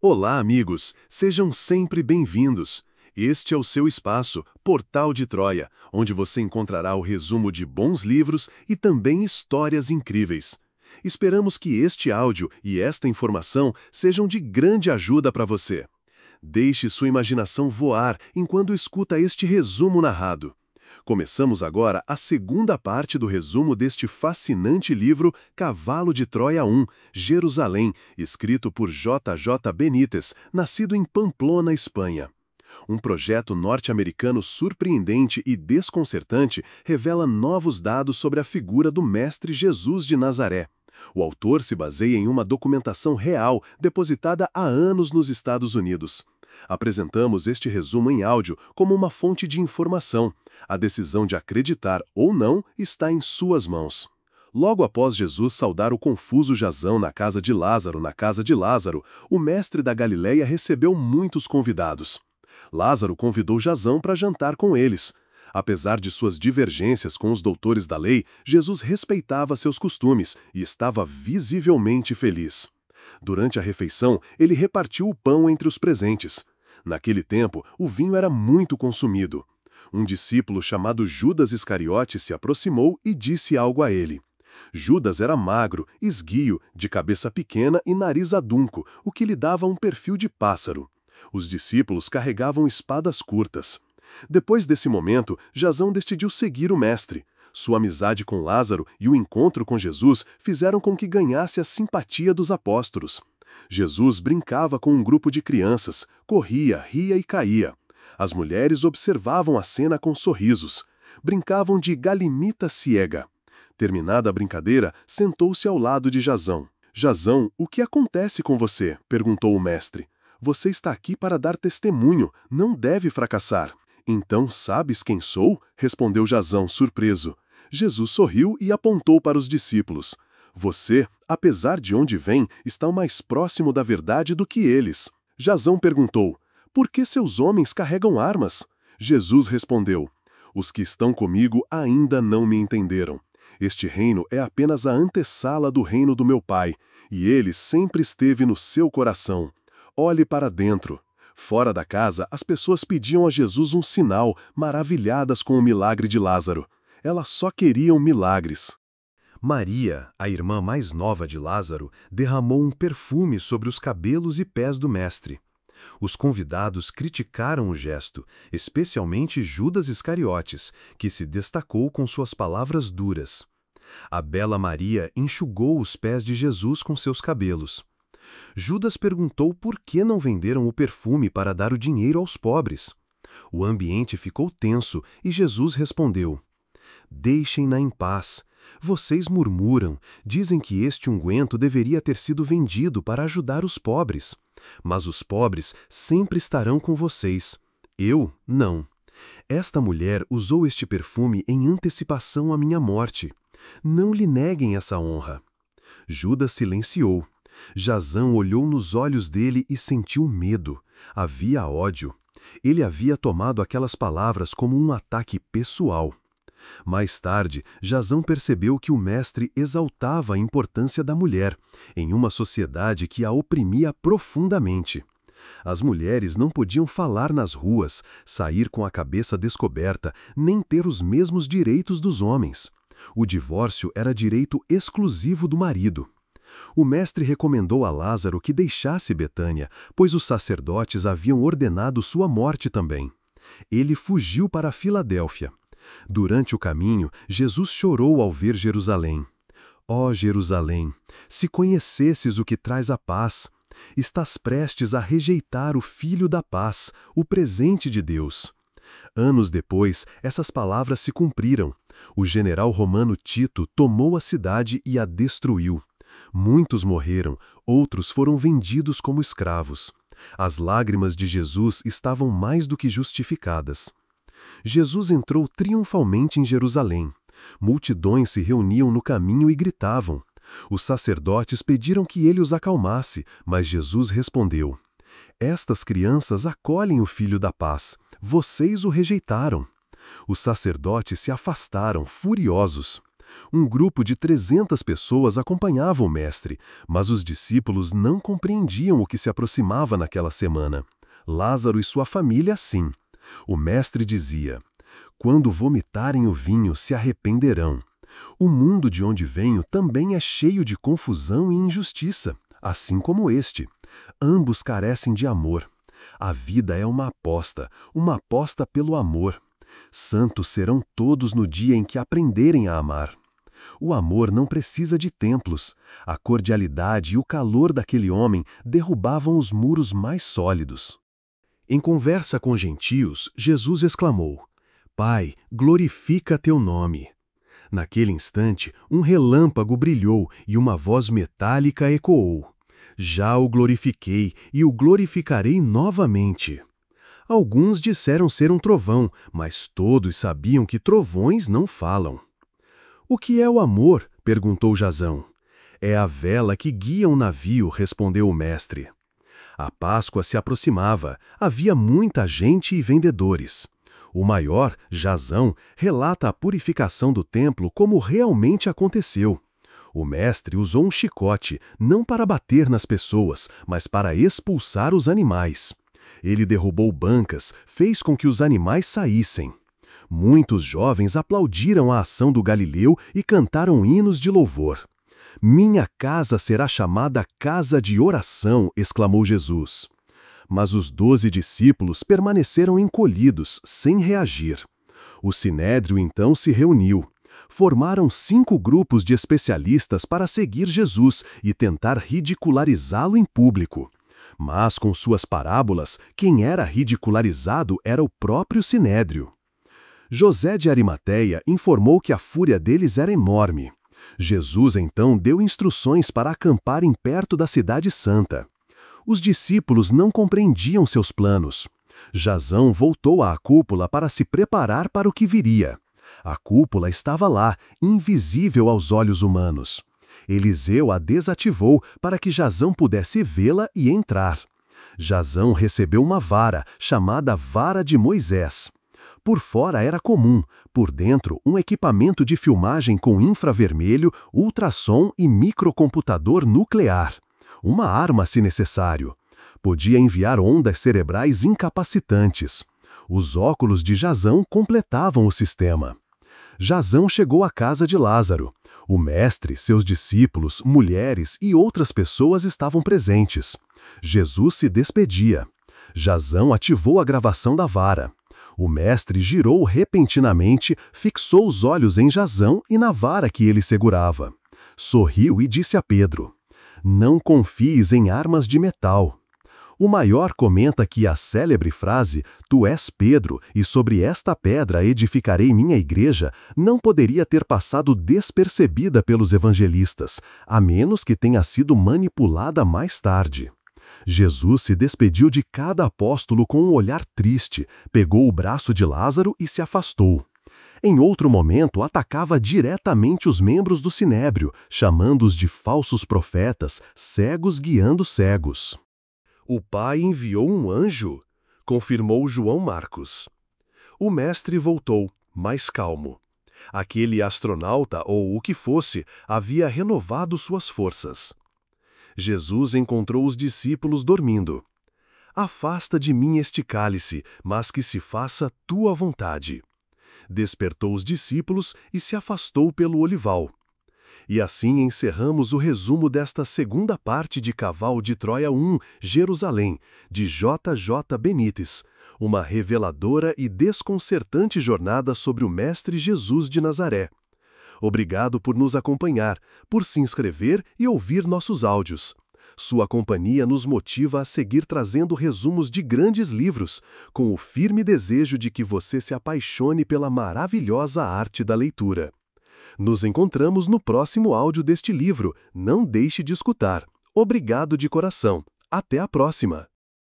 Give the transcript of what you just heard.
Olá, amigos! Sejam sempre bem-vindos. Este é o seu espaço, Portal de Troia, onde você encontrará o resumo de bons livros e também histórias incríveis. Esperamos que este áudio e esta informação sejam de grande ajuda para você. Deixe sua imaginação voar enquanto escuta este resumo narrado. Começamos agora a segunda parte do resumo deste fascinante livro Cavalo de Troia 1, Jerusalém, escrito por J. J. Benítez, nascido em Pamplona, Espanha. Um projeto norte-americano surpreendente e desconcertante revela novos dados sobre a figura do Mestre Jesus de Nazaré. O autor se baseia em uma documentação real depositada há anos nos Estados Unidos. Apresentamos este resumo em áudio como uma fonte de informação. A decisão de acreditar ou não está em suas mãos. Logo após Jesus saudar o confuso Jasão na casa de Lázaro, o mestre da Galileia recebeu muitos convidados. Lázaro convidou Jasão para jantar com eles. Apesar de suas divergências com os doutores da lei, Jesus respeitava seus costumes e estava visivelmente feliz. Durante a refeição, ele repartiu o pão entre os presentes. Naquele tempo, o vinho era muito consumido. Um discípulo chamado Judas Iscariote se aproximou e disse algo a ele. Judas era magro, esguio, de cabeça pequena e nariz adunco, o que lhe dava um perfil de pássaro. Os discípulos carregavam espadas curtas. Depois desse momento, Jasão decidiu seguir o mestre. Sua amizade com Lázaro e o encontro com Jesus fizeram com que ganhasse a simpatia dos apóstolos. Jesus brincava com um grupo de crianças, corria, ria e caía. As mulheres observavam a cena com sorrisos. Brincavam de galimita ciega. Terminada a brincadeira, sentou-se ao lado de Jasão. "Jasão, o que acontece com você?" perguntou o mestre. "Você está aqui para dar testemunho, não deve fracassar." "Então sabes quem sou?" respondeu Jasão, surpreso. Jesus sorriu e apontou para os discípulos. "Você, apesar de onde vem, está mais próximo da verdade do que eles." Jasão perguntou, "Por que seus homens carregam armas?" Jesus respondeu, "Os que estão comigo ainda não me entenderam. Este reino é apenas a antessala do reino do meu Pai, e ele sempre esteve no seu coração. Olhe para dentro." Fora da casa, as pessoas pediam a Jesus um sinal, maravilhadas com o milagre de Lázaro. Elas só queriam milagres. Maria, a irmã mais nova de Lázaro, derramou um perfume sobre os cabelos e pés do mestre. Os convidados criticaram o gesto, especialmente Judas Iscariotes, que se destacou com suas palavras duras. A bela Maria enxugou os pés de Jesus com seus cabelos. Judas perguntou por que não venderam o perfume para dar o dinheiro aos pobres. O ambiente ficou tenso e Jesus respondeu, "Deixem-na em paz. Vocês murmuram, dizem que este unguento deveria ter sido vendido para ajudar os pobres. Mas os pobres sempre estarão com vocês. Eu, não. Esta mulher usou este perfume em antecipação à minha morte. Não lhe neguem essa honra." Judas silenciou. Jasão olhou nos olhos dele e sentiu medo. Havia ódio. Ele havia tomado aquelas palavras como um ataque pessoal. Mais tarde, Jasão percebeu que o mestre exaltava a importância da mulher, em uma sociedade que a oprimia profundamente. As mulheres não podiam falar nas ruas, sair com a cabeça descoberta, nem ter os mesmos direitos dos homens. O divórcio era direito exclusivo do marido. O mestre recomendou a Lázaro que deixasse Betânia, pois os sacerdotes haviam ordenado sua morte também. Ele fugiu para Filadélfia. Durante o caminho, Jesus chorou ao ver Jerusalém. "Ó Jerusalém, se conhecesses o que traz a paz, estás prestes a rejeitar o Filho da Paz, o presente de Deus." Anos depois, essas palavras se cumpriram. O general romano Tito tomou a cidade e a destruiu. Muitos morreram, outros foram vendidos como escravos. As lágrimas de Jesus estavam mais do que justificadas. Jesus entrou triunfalmente em Jerusalém. Multidões se reuniam no caminho e gritavam. Os sacerdotes pediram que ele os acalmasse, mas Jesus respondeu, "Estas crianças acolhem o Filho da Paz. Vocês o rejeitaram." Os sacerdotes se afastaram, furiosos. Um grupo de 300 pessoas acompanhava o mestre, mas os discípulos não compreendiam o que se aproximava naquela semana. Lázaro e sua família, sim. O mestre dizia: quando vomitarem o vinho, se arrependerão. O mundo de onde venho também é cheio de confusão e injustiça, assim como este. Ambos carecem de amor. A vida é uma aposta pelo amor. Santos serão todos no dia em que aprenderem a amar. O amor não precisa de templos. A cordialidade e o calor daquele homem derrubavam os muros mais sólidos. Em conversa com gentios, Jesus exclamou: Pai, glorifica teu nome. Naquele instante, um relâmpago brilhou e uma voz metálica ecoou: Já o glorifiquei e o glorificarei novamente. Alguns disseram ser um trovão, mas todos sabiam que trovões não falam. O que é o amor? Perguntou Jasão. É a vela que guia um navio, respondeu o mestre. A Páscoa se aproximava, havia muita gente e vendedores. O maior, Jasão, relata a purificação do templo como realmente aconteceu. O mestre usou um chicote, não para bater nas pessoas, mas para expulsar os animais. Ele derrubou bancas, fez com que os animais saíssem. Muitos jovens aplaudiram a ação do Galileu e cantaram hinos de louvor. Minha casa será chamada casa de oração, exclamou Jesus. Mas os 12 discípulos permaneceram encolhidos, sem reagir. O Sinédrio então se reuniu. Formaram 5 grupos de especialistas para seguir Jesus e tentar ridicularizá-lo em público. Mas com suas parábolas, quem era ridicularizado era o próprio Sinédrio. José de Arimateia informou que a fúria deles era enorme. Jesus então deu instruções para acamparem perto da cidade santa. Os discípulos não compreendiam seus planos. Jasão voltou à cúpula para se preparar para o que viria. A cúpula estava lá, invisível aos olhos humanos. Eliseu a desativou para que Jasão pudesse vê-la e entrar. Jasão recebeu uma vara, chamada Vara de Moisés. Por fora era comum, por dentro um equipamento de filmagem com infravermelho, ultrassom e microcomputador nuclear. Uma arma se necessário. Podia enviar ondas cerebrais incapacitantes. Os óculos de Jasão completavam o sistema. Jasão chegou à casa de Lázaro. O mestre, seus discípulos, mulheres e outras pessoas estavam presentes. Jesus se despedia. Jasão ativou a gravação da vara. O mestre girou repentinamente, fixou os olhos em Jasão e na vara que ele segurava. Sorriu e disse a Pedro: Não confies em armas de metal. O maior comenta que a célebre frase, Tu és Pedro, e sobre esta pedra edificarei minha igreja, não poderia ter passado despercebida pelos evangelistas, a menos que tenha sido manipulada mais tarde. Jesus se despediu de cada apóstolo com um olhar triste, pegou o braço de Lázaro e se afastou. Em outro momento, atacava diretamente os membros do Sinédrio, chamando-os de falsos profetas, cegos guiando cegos. O Pai enviou um anjo, confirmou João Marcos. O mestre voltou, mais calmo. Aquele astronauta, ou o que fosse, havia renovado suas forças. Jesus encontrou os discípulos dormindo. Afasta de mim este cálice, mas que se faça tua vontade. Despertou os discípulos e se afastou pelo olival. E assim encerramos o resumo desta segunda parte de Cavalo de Troia 1, Jerusalém, de J. J. Benítez, uma reveladora e desconcertante jornada sobre o Mestre Jesus de Nazaré. Obrigado por nos acompanhar, por se inscrever e ouvir nossos áudios. Sua companhia nos motiva a seguir trazendo resumos de grandes livros, com o firme desejo de que você se apaixone pela maravilhosa arte da leitura. Nos encontramos no próximo áudio deste livro. Não deixe de escutar. Obrigado de coração. Até a próxima!